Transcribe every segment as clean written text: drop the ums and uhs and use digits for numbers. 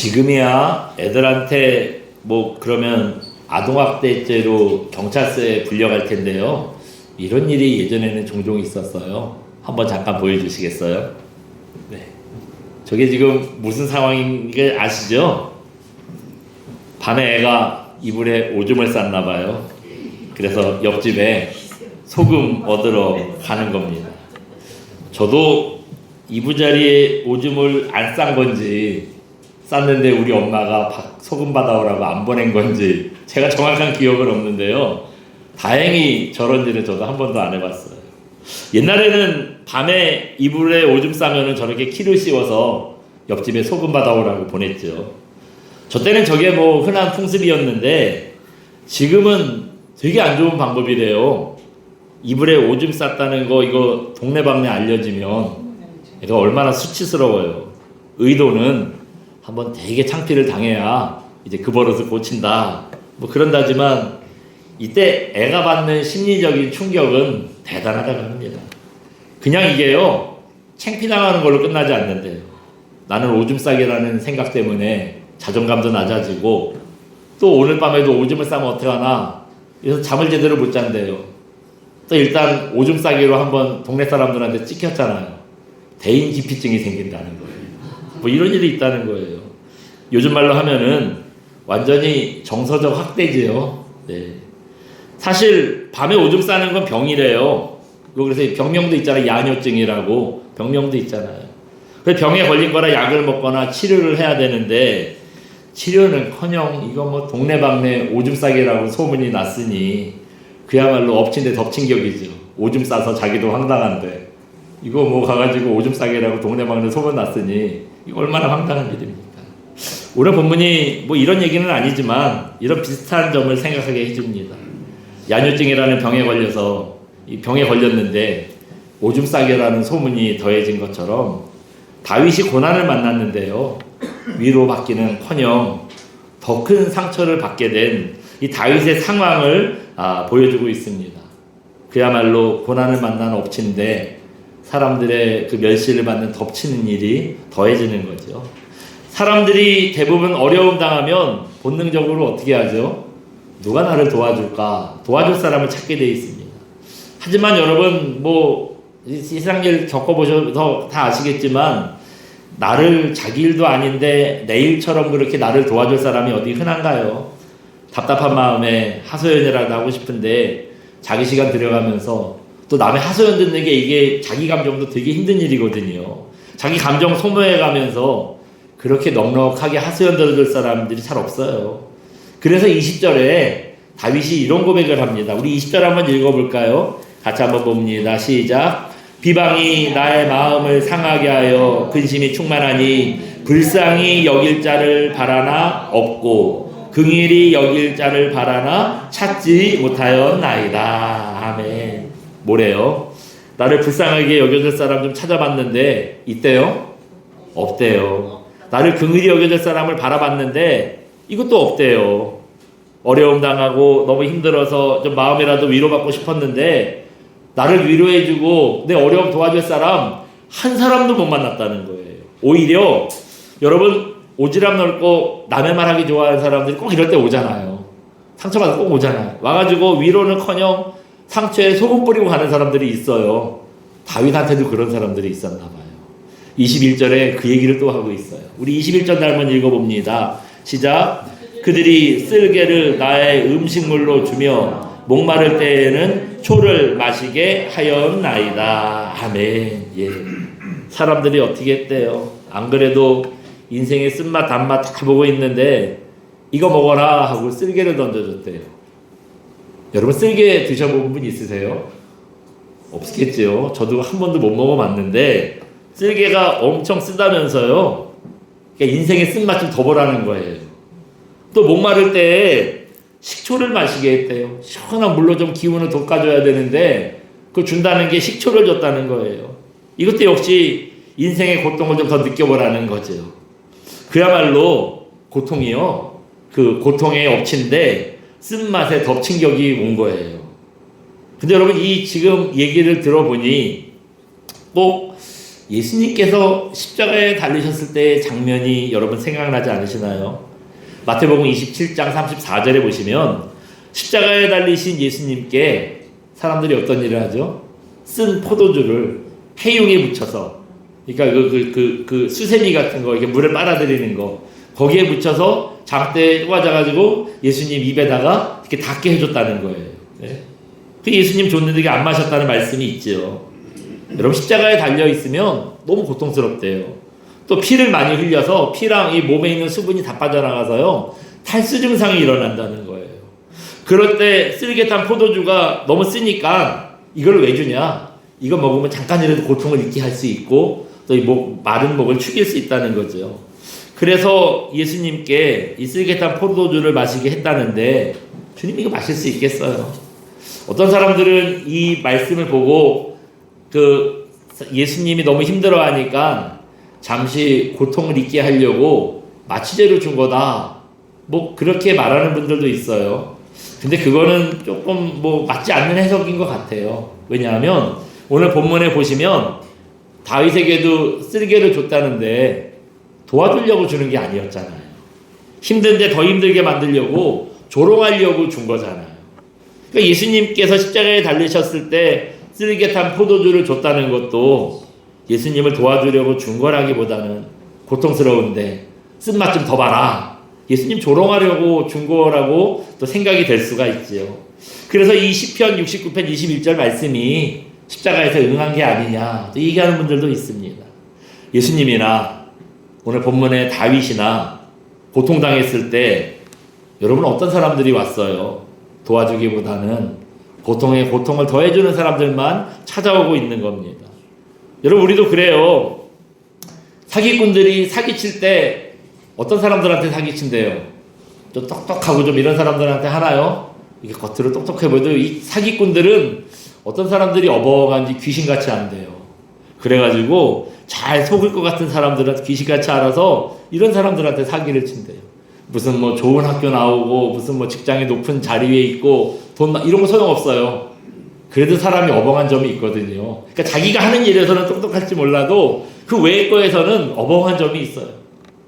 지금이야 애들한테 뭐 그러면 아동학대죄로 경찰서에 불려갈 텐데요. 이런 일이 예전에는 종종 있었어요. 한번 잠깐 보여주시겠어요? 네. 저게 지금 무슨 상황인 게 아시죠? 밤에 애가 이불에 오줌을 쌌나 봐요. 그래서 옆집에 소금 얻으러 가는 겁니다. 저도 이부자리에 오줌을 안 싼 건지 쌌는데 우리 엄마가 소금 받아오라고 안 보낸 건지 제가 정확한 기억은 없는데요. 다행히 저런 일은 저도 한 번도 안 해봤어요. 옛날에는 밤에 이불에 오줌 싸면은 저렇게 키를 씌워서 옆집에 소금 받아오라고 보냈죠. 저 때는 저게 뭐 흔한 풍습이었는데 지금은 되게 안 좋은 방법이래요. 이불에 오줌 쌌다는 거 이거 동네방네 알려지면 이거 얼마나 수치스러워요. 의도는 한번 되게 창피를 당해야 이제 그 버릇을 고친다. 뭐 그런다지만 이때 애가 받는 심리적인 충격은 대단하다고 합니다. 그냥 이게요 창피당하는 걸로 끝나지 않는데요. 나는 오줌 싸개라는 생각 때문에 자존감도 낮아지고 또 오늘 밤에도 오줌을 싸면 어떡하나 그래서 잠을 제대로 못 잔대요. 또 일단 오줌 싸기로 한번 동네 사람들한테 찍혔잖아요. 대인 기피증이 생긴다는 거예요. 뭐 이런 일이 있다는 거예요. 요즘 말로 하면은 완전히 정서적 학대지요. 네. 사실 밤에 오줌 싸는 건 병이래요. 그래서 병명도 있잖아요. 야뇨증이라고 병명도 있잖아요. 그래서 병에 걸린 거라 약을 먹거나 치료를 해야 되는데 치료는커녕 이거 뭐 동네방네 오줌 싸기라고 소문이 났으니 그야말로 엎친 데 덮친 격이죠. 오줌 싸서 자기도 황당한데 이거 뭐 가가지고 오줌 싸기라고 동네방네 소문 났으니 이거 얼마나 황당한 일입니까? 오늘 본문이 뭐 이런 얘기는 아니지만 이런 비슷한 점을 생각하게 해줍니다. 야뇨증이라는 병에 걸려서 이 병에 걸렸는데 오줌 싸개라는 소문이 더해진 것처럼 다윗이 고난을 만났는데요. 위로받기는커녕 더 큰 상처를 받게 된 이 다윗의 상황을 보여주고 있습니다. 그야말로 고난을 만난 엎친데 사람들의 그 멸시를 받는 덮치는 일이 더해지는 거죠. 사람들이 대부분 어려움 당하면 본능적으로 어떻게 하죠? 누가 나를 도와줄까? 도와줄 사람을 찾게 돼 있습니다. 하지만 여러분 뭐 세상 일 겪어보셔서 다 아시겠지만 나를 자기 일도 아닌데 내 일처럼 그렇게 나를 도와줄 사람이 어디 흔한가요? 답답한 마음에 하소연이라도 하고 싶은데 자기 시간 들여가면서 또 남의 하소연 듣는 게 이게 자기 감정도 되게 힘든 일이거든요. 자기 감정 소모해가면서 그렇게 넉넉하게 하소연 들어줄 사람들이 잘 없어요. 그래서 20절에 다윗이 이런 고백을 합니다. 우리 20절 한번 읽어볼까요? 같이 한번 봅니다. 시작. 비방이 나의 마음을 상하게 하여 근심이 충만하니 불쌍히 여길 자를 바라나 없고 긍일이 여길 자를 바라나 찾지 못하였나이다. 아멘. 뭐래요? 나를 불쌍하게 여겨줄 사람 좀 찾아봤는데 있대요? 없대요. 나를 긍일이 여겨줄 사람을 바라봤는데 이것도 없대요. 어려움 당하고 너무 힘들어서 좀 마음이라도 위로받고 싶었는데 나를 위로해주고 내 어려움 도와줄 사람 한 사람도 못 만났다는 거예요. 오히려 여러분 오지랖 넓고 남의 말하기 좋아하는 사람들이 꼭 이럴 때 오잖아요. 상처받아 꼭 오잖아요. 와가지고 위로는커녕 상처에 소금 뿌리고 가는 사람들이 있어요. 다윗한테도 그런 사람들이 있었나 봐요. 21절에 그 얘기를 또 하고 있어요. 우리 21절 한번 읽어봅니다. 시작. 그들이 쓸개를 나의 음식물로 주며 목마를 때에는 초를 마시게 하였나이다. 아멘. 예. 사람들이 어떻게 했대요? 안 그래도 인생의 쓴맛 단맛 다 보고 있는데 이거 먹어라 하고 쓸개를 던져줬대요. 여러분 쓸개 드셔본 분 있으세요? 없겠죠. 저도 한 번도 못 먹어봤는데 쓸개가 엄청 쓰다면서요. 그러니까 인생의 쓴맛 좀 더 보라는 거예요. 또 목마를 때 식초를 마시게 했대요. 시원한 물로 좀 기운을 돋궈줘야 되는데 그걸 준다는 게 식초를 줬다는 거예요. 이것도 역시 인생의 고통을 좀 더 느껴보라는 거죠. 그야말로 고통이요. 그 고통에 엎친데 쓴맛에 덮친 격이 온 거예요. 근데 여러분 이 지금 얘기를 들어보니 꼭 예수님께서 십자가에 달리셨을 때의 장면이 여러분 생각나지 않으시나요? 마태복음 27장 34절에 보시면 십자가에 달리신 예수님께 사람들이 어떤 일을 하죠? 쓴 포도주를 해용에 묻혀서, 그러니까 그 수세미 같은 거, 이렇게 물을 빨아들이는 거, 거기에 묻혀서 장대에 꽂아가지고 예수님 입에다가 이렇게 닿게 해줬다는 거예요. 네? 그 예수님 줬는데 이게 안 마셨다는 말씀이 있죠. 여러분 십자가에 달려 있으면 너무 고통스럽대요. 또 피를 많이 흘려서 피랑 이 몸에 있는 수분이 다 빠져나가서요 탈수 증상이 일어난다는 거예요. 그럴 때 쓰리게 탄 포도주가 너무 쓰니까 이걸 왜 주냐? 이거 먹으면 잠깐이라도 고통을 잊게 할 수 있고 또 이 마른 목을 축일 수 있다는 거죠. 그래서 예수님께 이 쓰리게 탄 포도주를 마시게 했다는데 주님이 이거 마실 수 있겠어요? 어떤 사람들은 이 말씀을 보고 그 예수님이 너무 힘들어하니까 잠시 고통을 잊게 하려고 마취제를 준 거다, 뭐 그렇게 말하는 분들도 있어요. 근데 그거는 조금 뭐 맞지 않는 해석인 것 같아요. 왜냐하면 오늘 본문에 보시면 다윗에게도 쓸개를 줬다는데 도와주려고 주는 게 아니었잖아요. 힘든데 더 힘들게 만들려고 조롱하려고 준 거잖아요. 그러니까 예수님께서 십자가에 달리셨을 때 쓸개 탄 포도주를 줬다는 것도 예수님을 도와주려고 준 거라기보다는 고통스러운데 쓴맛 좀 더 봐라, 예수님 조롱하려고 준 거라고 또 생각이 될 수가 있지요. 그래서 이 시편 69편 21절 말씀이 십자가에서 응한 게 아니냐 또 얘기하는 분들도 있습니다. 예수님이나 오늘 본문의 다윗이나 고통당했을 때 여러분 어떤 사람들이 왔어요? 도와주기보다는 고통에 고통을 더해주는 사람들만 찾아오고 있는 겁니다. 여러분 우리도 그래요. 사기꾼들이 사기칠 때 어떤 사람들한테 사기친대요? 좀 똑똑하고 좀 이런 사람들한테 하나요? 이게 겉으로 똑똑해 보여도 이 사기꾼들은 어떤 사람들이 어벙한지 귀신같이 안돼요. 그래가지고 잘 속을 것 같은 사람들은 귀신같이 알아서 이런 사람들한테 사기를 친대요. 무슨 뭐 좋은 학교 나오고 무슨 뭐 직장에 높은 자리에 있고 돈 이런 거 소용없어요. 그래도 사람이 어벙한 점이 있거든요. 그러니까 자기가 하는 일에서는 똑똑할지 몰라도 그 외의 거에서는 어벙한 점이 있어요.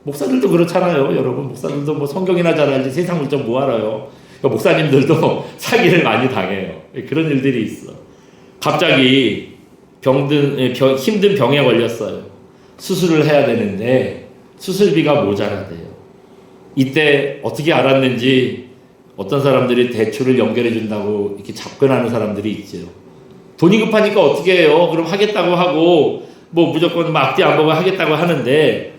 목사들도 그렇잖아요. 여러분 목사들도 뭐 성경이나 잘 알지 세상 물정 뭐 알아요. 그러니까 목사님들도 사기를 많이 당해요. 그런 일들이 있어. 갑자기 힘든 병에 걸렸어요. 수술을 해야 되는데 수술비가 모자라대요. 이때 어떻게 알았는지 어떤 사람들이 대출을 연결해 준다고 이렇게 접근하는 사람들이 있죠. 돈이 급하니까 어떻게 해요? 그럼 하겠다고 하고 뭐 무조건 막 앞뒤 안 보고 하겠다고 하는데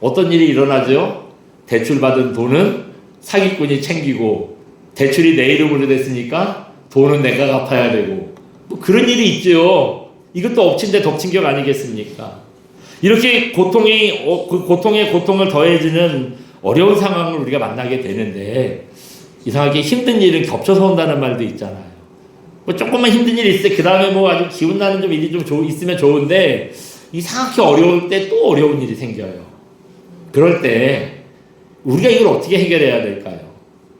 어떤 일이 일어나죠? 대출 받은 돈은 사기꾼이 챙기고 대출이 내 이름으로 됐으니까 돈은 내가 갚아야 되고 뭐 그런 일이 있죠. 이것도 엎친 데 덮친 격 아니겠습니까? 이렇게 고통에 고통을 더해지는 어려운 상황을 우리가 만나게 되는데 이상하게 힘든 일은 겹쳐서 온다는 말도 있잖아요. 뭐 조금만 힘든 일이 있을 때 그 다음에 뭐 아주 기운 나는 좀 일이 좀 있으면 좋은데 이상하게 어려울 때 또 어려운 일이 생겨요. 그럴 때 우리가 이걸 어떻게 해결해야 될까요?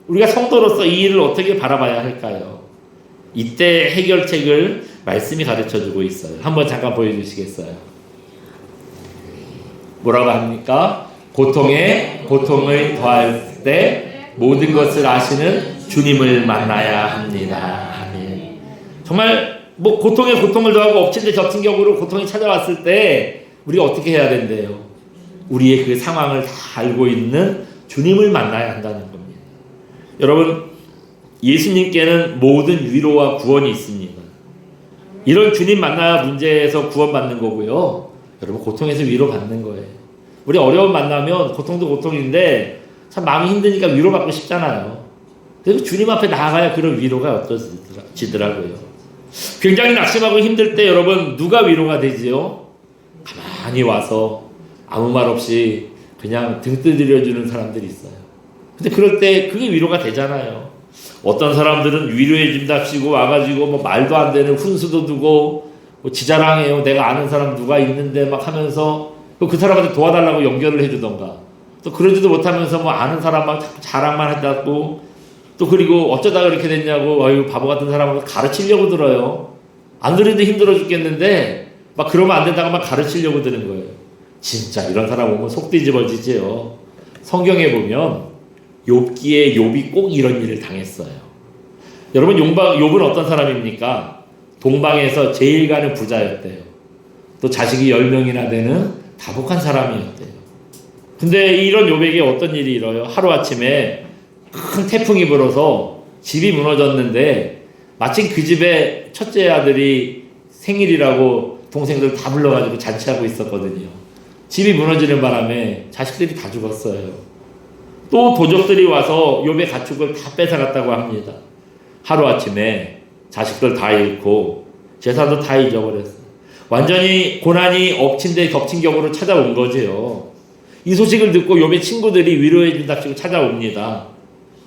우리가 성도로서 이 일을 어떻게 바라봐야 할까요? 이때 해결책을 말씀이 가르쳐주고 있어요. 한번 잠깐 보여주시겠어요? 뭐라고 합니까? 고통에 고통을 더할 때 모든 것을 아시는 주님을 만나야 합니다. 아멘. 정말 뭐 고통에 고통을 더하고 엎친 데 덮친 격으로 고통이 찾아왔을 때 우리가 어떻게 해야 된대요? 우리의 그 상황을 다 알고 있는 주님을 만나야 한다는 겁니다. 여러분 예수님께는 모든 위로와 구원이 있습니다. 이런 주님 만나야 문제에서 구원받는 거고요. 여러분 고통에서 위로받는 거예요. 우리 어려움 만나면 고통도 고통인데 참 마음이 힘드니까 위로받고 싶잖아요. 그래서 주님 앞에 나아가야 그런 위로가 어떠지더라고요. 굉장히 낙심하고 힘들 때 여러분 누가 위로가 되지요? 가만히 와서 아무 말 없이 그냥 등 두드려주는 사람들이 있어요. 근데 그럴 때 그게 위로가 되잖아요. 어떤 사람들은 위로해준답시고 와가지고 뭐 말도 안 되는 훈수도 두고 뭐 지자랑해요. 내가 아는 사람 누가 있는데 막 하면서 그 사람한테 도와달라고 연결을 해주던가 또 그러지도 못하면서 뭐 아는 사람만 자랑만 하다고 또 그리고 어쩌다 그렇게 됐냐고 아유 바보 같은 사람을 가르치려고 들어요. 안 들어도 힘들어 죽겠는데 막 그러면 안 된다고 막 가르치려고 드는 거예요. 진짜 이런 사람 오면 속 뒤집어지지요. 성경에 보면 욥기에 욥이 꼭 이런 일을 당했어요. 여러분 욥은 어떤 사람입니까? 동방에서 제일 가는 부자였대요. 또 자식이 10명이나 되는 다복한 사람이었대요. 근데 이런 욥에게 어떤 일이 일어요? 하루아침에 큰 태풍이 불어서 집이 무너졌는데 마침 그 집에 첫째 아들이 생일이라고 동생들 다 불러가지고 잔치하고 있었거든요. 집이 무너지는 바람에 자식들이 다 죽었어요. 또 도적들이 와서 욥의 가축을 다 뺏어갔다고 합니다. 하루아침에 자식들 다 잃고 재산도 다 잊어버렸어요. 완전히 고난이 엎친 데 겹친 격으로 찾아온 거지요. 이 소식을 듣고 욥의 친구들이 위로해 준답시고 찾아옵니다.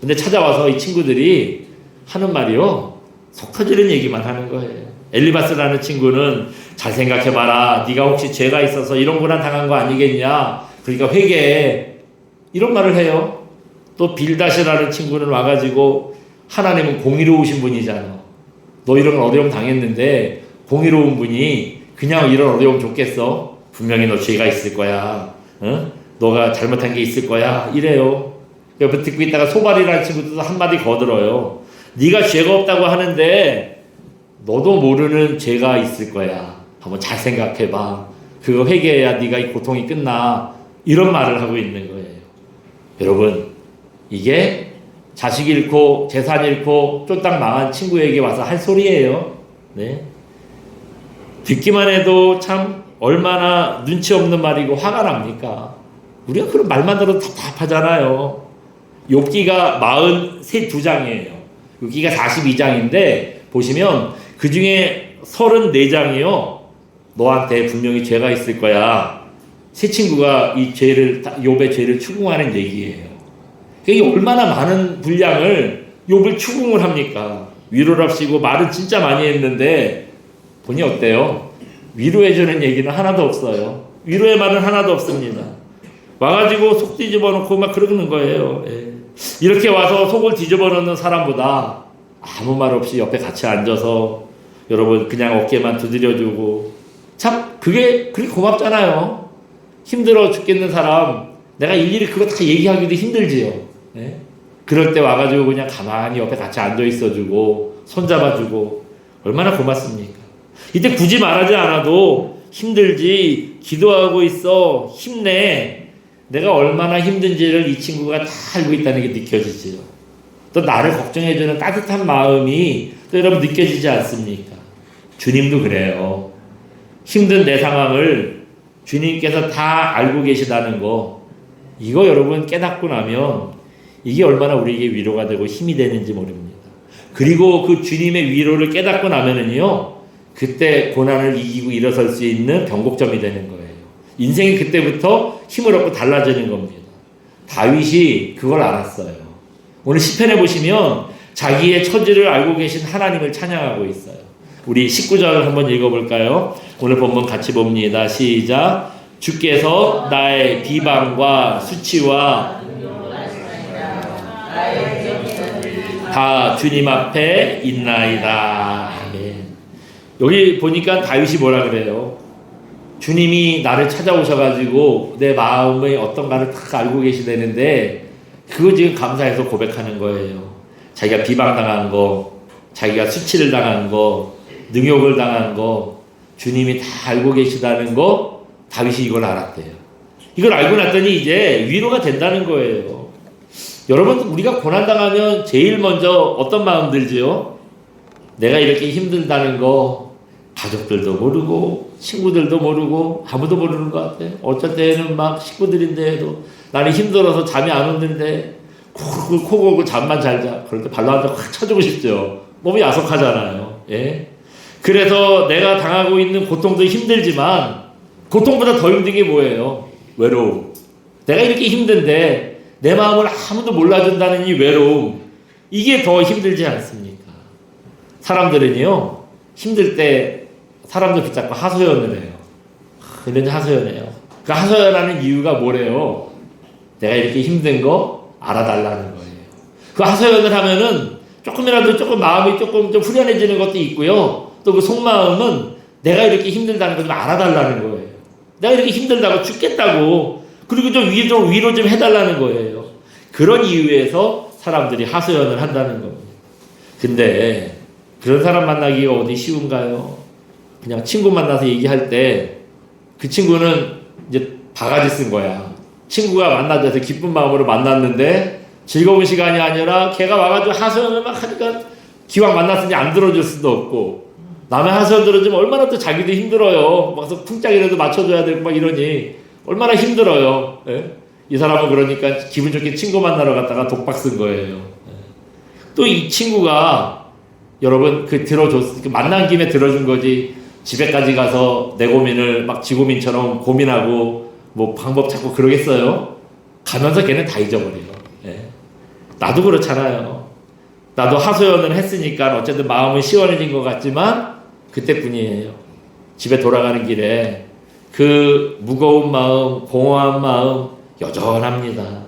근데 찾아와서 이 친구들이 하는 말이요, 속 터지는 얘기만 하는 거예요. 엘리바스라는 친구는 잘 생각해봐라. 네가 혹시 죄가 있어서 이런 고난 당한 거 아니겠냐. 그러니까 회개해. 이런 말을 해요. 또 빌다시라는 친구는 와가지고 하나님은 공의로우신 분이잖아. 너 이런 어려움 당했는데 공의로운 분이 그냥 이런 어려움 줬겠어? 분명히 너 죄가 있을 거야. 어? 너가 잘못한 게 있을 거야. 이래요. 옆에 듣고 있다가 소발이라는 친구도 한마디 거들어요. 네가 죄가 없다고 하는데 너도 모르는 죄가 있을 거야. 한번 잘 생각해봐. 그거 회개해야 네가 이 고통이 끝나. 이런 말을 하고 있는 거예요. 여러분, 이게 자식 잃고 재산 잃고 쫄딱 망한 친구에게 와서 할 소리예요. 네. 듣기만 해도 참 얼마나 눈치 없는 말이고 화가 납니까? 우리가 그런 말만 들어도 답답하잖아요. 욥기가 42장이에요. 욥기가 42장인데 보시면 그 중에 34장이요. 너한테 분명히 죄가 있을 거야. 세 친구가 이 죄를, 욥의 죄를 추궁하는 얘기예요. 이게 얼마나 많은 분량을 욥을 추궁을 합니까? 위로랍시고 말은 진짜 많이 했는데 보니 어때요? 위로해주는 얘기는 하나도 없어요. 위로의 말은 하나도 없습니다. 와가지고 속 뒤집어 놓고 막 그러는 거예요. 예. 이렇게 와서 속을 뒤집어 놓는 사람보다 아무 말 없이 옆에 같이 앉아서 여러분 그냥 어깨만 두드려주고 참 그게 그렇게 고맙잖아요. 힘들어 죽겠는 사람 내가 일일이 그거 다 얘기하기도 힘들지요. 예? 그럴 때 와가지고 그냥 가만히 옆에 같이 앉아 있어주고 손잡아주고 얼마나 고맙습니까? 이때 굳이 말하지 않아도 힘들지 기도하고 있어 힘내 내가 얼마나 힘든지를 이 친구가 다 알고 있다는 게 느껴지지요. 또 나를 걱정해주는 따뜻한 마음이 또 여러분 느껴지지 않습니까? 주님도 그래요. 힘든 내 상황을 주님께서 다 알고 계시다는 거 이거 여러분 깨닫고 나면 이게 얼마나 우리에게 위로가 되고 힘이 되는지 모릅니다. 그리고 그 주님의 위로를 깨닫고 나면은요 그때 고난을 이기고 일어설 수 있는 변곡점이 되는 거예요. 인생이 그때부터 힘을 얻고 달라지는 겁니다. 다윗이 그걸 알았어요. 오늘 시편에 보시면 자기의 처지를 알고 계신 하나님을 찬양하고 있어요. 우리 19절을 한번 읽어볼까요? 오늘 본문 같이 봅니다. 시작. 주께서 나의 비방과 수치와 다 주님 앞에 있나이다. 아멘. 여기 보니까 다윗이 뭐라 그래요? 주님이 나를 찾아오셔가지고 내 마음의 어떤가를 다 알고 계시다는데 그거 지금 감사해서 고백하는 거예요. 자기가 비방당한 거, 자기가 수치를 당한 거, 능욕을 당한 거 주님이 다 알고 계시다는 거 다윗이 이걸 알았대요. 이걸 알고 났더니 이제 위로가 된다는 거예요. 여러분 우리가 고난당하면 제일 먼저 어떤 마음 들지요? 내가 이렇게 힘들다는 거 가족들도 모르고 친구들도 모르고 아무도 모르는 것 같아. 어쩔 때는 막 식구들인데도 나는 힘들어서 잠이 안 오는데 코 골고 잠만 잘 자. 그럴 때 발로 한대 확 쳐주고 싶죠. 몸이 야속하잖아요. 예? 그래서 내가 당하고 있는 고통도 힘들지만 고통보다 더 힘든 게 뭐예요? 외로움. 내가 이렇게 힘든데 내 마음을 아무도 몰라준다는 이 외로움 이게 더 힘들지 않습니까? 사람들은요 힘들 때 사람들 붙잡고 하소연을 해요. 이런 하소연해요. 그 하소연하는 이유가 뭐래요? 내가 이렇게 힘든 거 알아달라는 거예요. 그 하소연을 하면은 조금이라도 조금 마음이 조금 좀 후련해지는 것도 있고요. 또 그 속마음은 내가 이렇게 힘들다는 걸 좀 알아달라는 거예요. 내가 이렇게 힘들다고 죽겠다고. 그리고 좀 위로 좀 해달라는 거예요. 그런 이유에서 사람들이 하소연을 한다는 겁니다. 근데 그런 사람 만나기가 어디 쉬운가요? 그냥 친구 만나서 얘기할 때 그 친구는 이제 바가지 쓴 거야. 친구가 만나줘서 기쁜 마음으로 만났는데 즐거운 시간이 아니라 걔가 와가지고 하소연을 막 하니까 기왕 만났으니 안 들어줄 수도 없고, 남의 하소연 들어주면 얼마나 또 자기도 힘들어요. 막서 풍짝이라도 맞춰줘야 되고 막 이러니 얼마나 힘들어요. 예? 이 사람은 그러니까 기분 좋게 친구 만나러 갔다가 독박 쓴 거예요. 예. 또 이 친구가 여러분 만난 김에 들어준 거지, 집에까지 가서 내 고민을 막 지 고민처럼 고민하고 뭐 방법 찾고 그러겠어요? 가면서 걔는 다 잊어버려요. 예. 나도 그렇잖아요. 나도 하소연을 했으니까 어쨌든 마음은 시원해진 것 같지만 그때뿐이에요. 집에 돌아가는 길에 그 무거운 마음, 공허한 마음 여전합니다.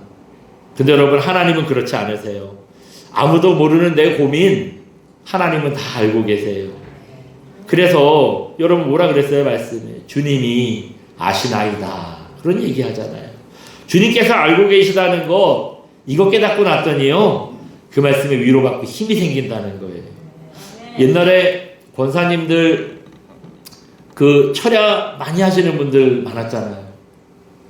근데 여러분, 하나님은 그렇지 않으세요. 아무도 모르는 내 고민 하나님은 다 알고 계세요. 그래서 여러분 뭐라 그랬어요? 말씀에 주님이 아시나이다, 그런 얘기 하잖아요. 주님께서 알고 계시다는 거, 이거 깨닫고 났더니요, 그 말씀에 위로받고 힘이 생긴다는 거예요. 옛날에 권사님들 그 철야 많이 하시는 분들 많았잖아요.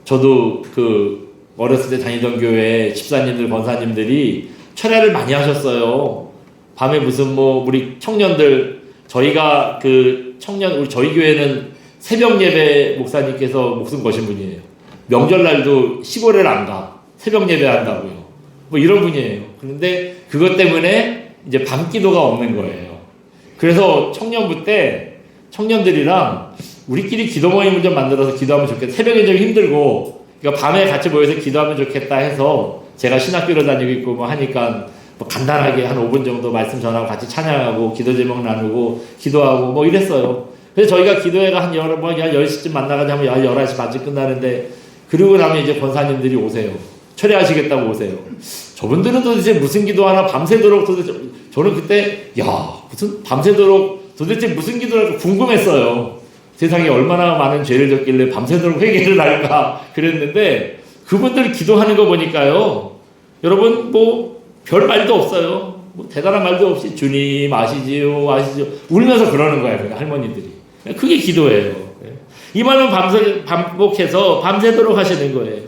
저도 그 어렸을 때 다니던 교회 집사님들, 권사님들이 철야를 많이 하셨어요. 밤에 무슨 뭐 우리 청년들, 저희가 그 우리 저희 교회는 새벽 예배 목사님께서 목숨 거신 분이에요. 명절날도 시골에 안 가. 새벽 예배 한다고요. 뭐 이런 분이에요. 그런데 그것 때문에 이제 밤 기도가 없는 거예요. 그래서 청년부 때 청년들이랑 우리끼리 기도 모임을 좀 만들어서 기도하면 좋겠다. 새벽에 좀 힘들고, 그러니까 밤에 같이 모여서 기도하면 좋겠다 해서 제가 신학교를 다니고 있고 뭐 하니까 뭐 간단하게 한 5분 정도 말씀 전하고 같이 찬양하고 기도 제목 나누고 기도하고 뭐 이랬어요. 그래서 저희가 기도회가 한 10시쯤 만나가지고 하면 11시 반쯤 끝나는데, 그러고 나면 이제 권사님들이 오세요. 철회하시겠다고 오세요. 저분들은 도대체 무슨 기도하나 밤새도록, 도대체 저는 그때 무슨 밤새도록 도대체 무슨 기도를 궁금했어요. 세상에 얼마나 많은 죄를 졌길래 밤새도록 회개를 할까 그랬는데, 그분들이 기도하는 거 보니까요, 여러분 뭐 별 말도 없어요. 뭐 대단한 말도 없이 주님 아시지요 울면서 그러는 거예요. 할머니들이. 그게 기도예요. 이 말은 반복해서 밤새도록 하시는 거예요.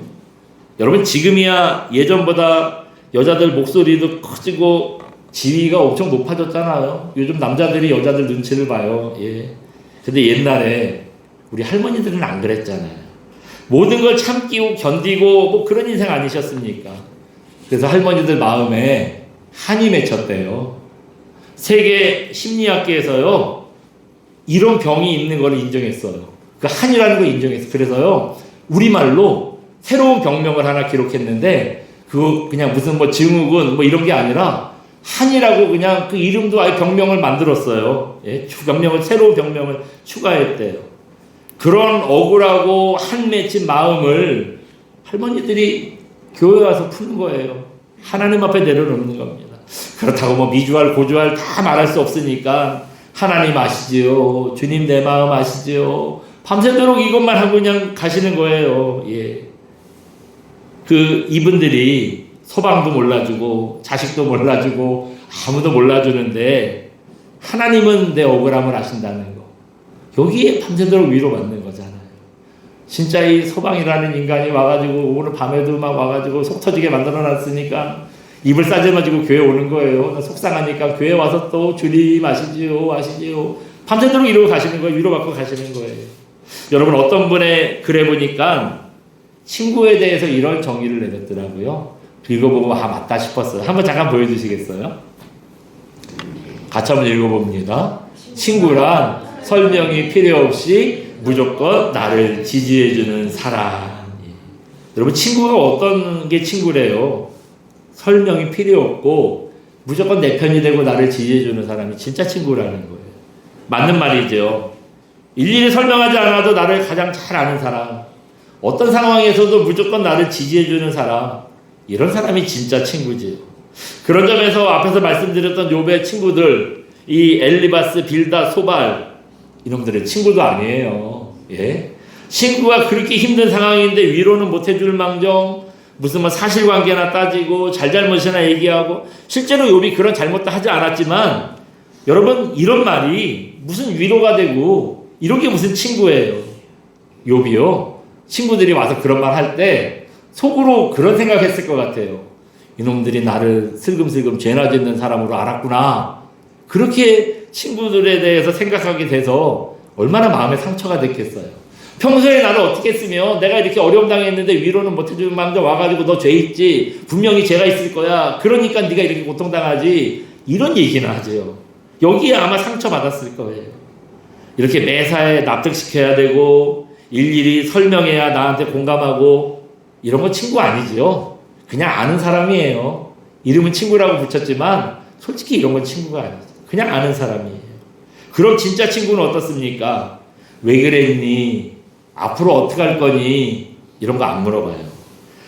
여러분, 지금이야 예전보다 여자들 목소리도 커지고 지위가 엄청 높아졌잖아요. 요즘 남자들이 여자들 눈치를 봐요. 예. 근데 옛날에 우리 할머니들은 안 그랬잖아요. 모든 걸 참기고 견디고 뭐 그런 인생 아니셨습니까? 그래서 할머니들 마음에 한이 맺혔대요. 세계 심리학계에서요, 이런 병이 있는 걸 인정했어요. 그 한이라는 걸 인정했어요. 그래서요, 우리말로 새로운 병명을 하나 기록했는데, 그거 그냥 무슨 뭐 증후군 뭐 이런 게 아니라 한이라고 그냥 그 이름도 아예 병명을 만들었어요. 예? 새로운 병명을 추가했대요. 그런 억울하고 한 맺힌 마음을 할머니들이 교회 와서 푸는 거예요. 하나님 앞에 내려놓는 겁니다. 그렇다고 뭐 미주알 고주알 다 말할 수 없으니까 하나님 아시지요, 주님 내 마음 아시지요, 밤새도록 이것만 하고 그냥 가시는 거예요. 예. 그 이분들이 소방도 몰라주고 자식도 몰라주고 아무도 몰라주는데 하나님은 내 억울함을 아신다는 거, 여기에 밤새도록 위로받는 거잖아요. 진짜 이 소방이라는 인간이 와가지고 오늘 밤에도 막 와가지고 속 터지게 만들어놨으니까 입을 싸져가지고 교회 오는 거예요. 나 속상하니까 교회 와서 또 주님 아시지요 밤새도록 이러고 가시는 거예요. 위로받고 가시는 거예요. 여러분, 어떤 분의 글에 보니까 친구에 대해서 이런 정의를 내렸더라고요. 읽어보고 맞다 싶었어요. 한번 잠깐 보여주시겠어요? 같이 한번 읽어봅니다. 친구란 설명이 필요 없이 무조건 나를 지지해주는 사람. 여러분, 친구가 어떤 게 친구래요? 설명이 필요 없고 무조건 내 편이 되고 나를 지지해주는 사람이 진짜 친구라는 거예요. 맞는 말이죠. 일일이 설명하지 않아도 나를 가장 잘 아는 사람, 어떤 상황에서도 무조건 나를 지지해주는 사람, 이런 사람이 진짜 친구지요. 그런 점에서 앞에서 말씀드렸던 욥의 친구들, 이 엘리바스, 빌다, 소발, 이놈들의 친구도 아니에요. 예? 친구가 그렇게 힘든 상황인데 위로는 못 해줄 망정 무슨 뭐 사실관계나 따지고 잘잘못이나 얘기하고 실제로 욥이 그런 잘못도 하지 않았지만 여러분 이런 말이 무슨 위로가 되고 이런 게 무슨 친구예요. 욥이요. 친구들이 와서 그런 말 할 때 속으로 그런 생각했을 것 같아요. 이놈들이 나를 슬금슬금 죄나 짓는 사람으로 알았구나. 그렇게 친구들에 대해서 생각하게 돼서 얼마나 마음에 상처가 됐겠어요. 평소에 나를 어떻게 했으며 내가 이렇게 어려움 당했는데 위로는 못해주는 망정 와가지고 너 죄 있지 분명히 죄가 있을 거야 그러니까 네가 이렇게 고통당하지 이런 얘기는 하죠. 여기에 아마 상처받았을 거예요. 이렇게 매사에 납득시켜야 되고 일일이 설명해야 나한테 공감하고 이런 거 친구 아니지요. 그냥 아는 사람이에요. 이름은 친구라고 붙였지만 솔직히 이런 건 친구가 아니죠. 그냥 아는 사람이에요. 그럼 진짜 친구는 어떻습니까? 왜 그랬니? 앞으로 어떻게 할 거니? 이런 거 안 물어봐요.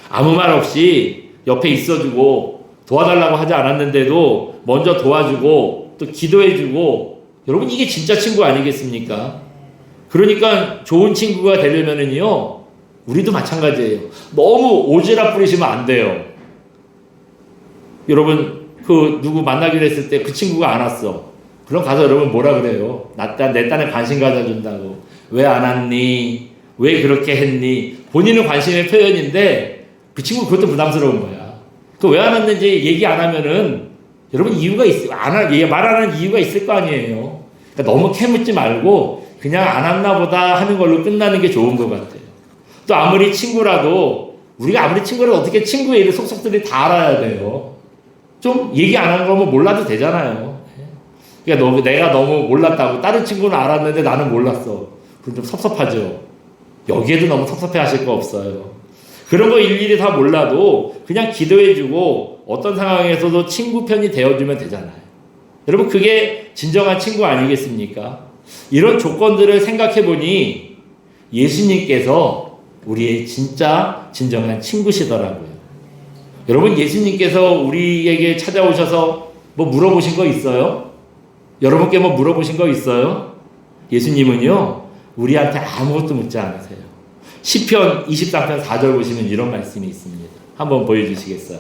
아무 말 없이 옆에 있어주고 도와달라고 하지 않았는데도 먼저 도와주고 또 기도해주고 여러분 이게 진짜 친구 아니겠습니까? 그러니까 좋은 친구가 되려면은요 우리도 마찬가지예요. 너무 오지랖 부리시면 안 돼요. 여러분 그 누구 만나기로 했을 때 그 친구가 안 왔어. 그럼 가서 여러분 뭐라 그래요? 내 딴에 관심 가져준다고. 왜 안 왔니? 왜 그렇게 했니? 본인은 관심의 표현인데 그 친구 그것도 부담스러운 거야. 그 왜 안 왔는지 얘기 안 하면은 여러분 이유가 있어. 말 안 하는 이유가 있을 거 아니에요. 그러니까 너무 캐묻지 말고 그냥 안 왔나 보다 하는 걸로 끝나는 게 좋은 것 같아요. 또 아무리 친구라도 우리가 아무리 친구라도 어떻게 친구의 일을 속속들이 다 알아야 돼요. 좀 얘기 안 하는 거면 몰라도 되잖아요. 그러니까 내가 너무 몰랐다고 다른 친구는 알았는데 나는 몰랐어. 그럼 좀 섭섭하죠. 여기에도 너무 섭섭해 하실 거 없어요. 그런 거 일일이 다 몰라도 그냥 기도해주고 어떤 상황에서도 친구 편이 되어주면 되잖아요. 여러분 그게 진정한 친구 아니겠습니까? 이런 조건들을 생각해보니 예수님께서 우리의 진정한 친구시더라고요. 여러분 예수님께서 우리에게 찾아오셔서 뭐 물어보신 거 있어요? 여러분께 뭐 물어보신 거 있어요? 예수님은요 우리한테 아무것도 묻지 않으세요. 시편 23편 4절 보시면 이런 말씀이 있습니다. 한번 보여주시겠어요?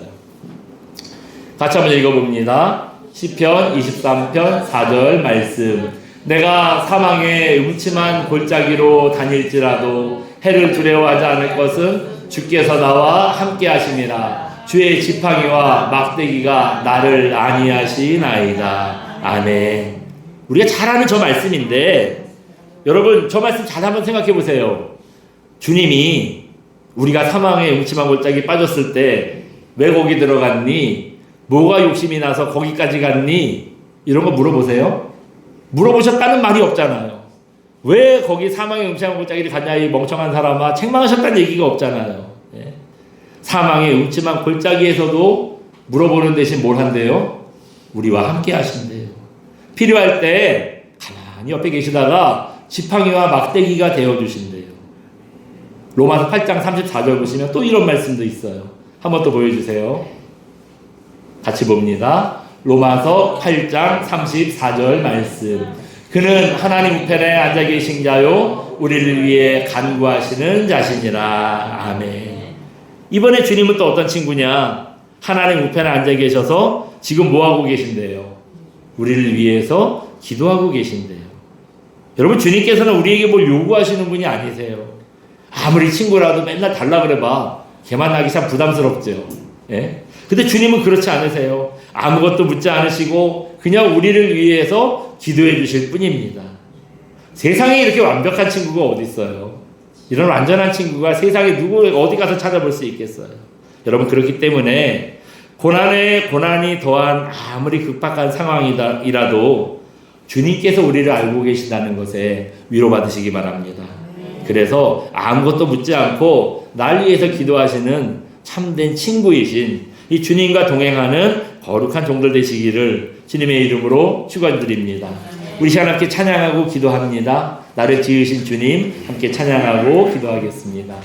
같이 한번 읽어봅니다. 시편 23편 4절 말씀. 내가 사망의 음침한 골짜기로 다닐지라도 해를 두려워하지 않을 것은 주께서 나와 함께 하심이라. 주의 지팡이와 막대기가 나를 안위하시나이다. 아멘. 우리가 잘 아는 저 말씀인데 여러분 저 말씀 잘 한번 생각해 보세요. 주님이 우리가 사망의 음침한 골짜기 빠졌을 때 왜 거기 들어갔니? 뭐가 욕심이 나서 거기까지 갔니? 이런 거 물어보세요. 물어보셨다는 말이 없잖아요. 왜 거기 사망의 음침한 골짜기를 갔냐 이 멍청한 사람아. 책망하셨다는 얘기가 없잖아요. 예. 사망의 음침한 골짜기에서도 물어보는 대신 뭘 한대요? 우리와 함께 하신대요. 필요할 때 가만히 옆에 계시다가 지팡이와 막대기가 되어주신대요. 로마서 8장 34절 보시면 또 이런 말씀도 있어요. 한번 또 보여주세요. 같이 봅니다. 로마서 8장 34절 말씀. 그는 하나님 우편에 앉아 계신 자요 우리를 위해 간구하시는 자시니라. 아멘. 이번에 주님은 또 어떤 친구냐? 하나님 우편에 앉아 계셔서 지금 뭐하고 계신대요? 우리를 위해서 기도하고 계신대요. 여러분 주님께서는 우리에게 뭘 요구하시는 분이 아니세요. 아무리 친구라도 맨날 달라 그래봐 걔 만나기 참 부담스럽죠. 예? 근데 주님은 그렇지 않으세요. 아무것도 묻지 않으시고 그냥 우리를 위해서 기도해 주실 뿐입니다. 세상에 이렇게 완벽한 친구가 어디 있어요? 이런 완전한 친구가 세상에 누구 어디 가서 찾아볼 수 있겠어요? 여러분 그렇기 때문에 고난에 고난이 더한 아무리 급박한 상황이라도 주님께서 우리를 알고 계신다는 것에 위로받으시기 바랍니다. 그래서 아무것도 묻지 않고 날 위해서 기도하시는 참된 친구이신 이 주님과 동행하는 거룩한 종들 되시기를 주님의 이름으로 축원드립니다. 우리 시간 함께 찬양하고 기도합니다. 나를 지으신 주님 함께 찬양하고 기도하겠습니다.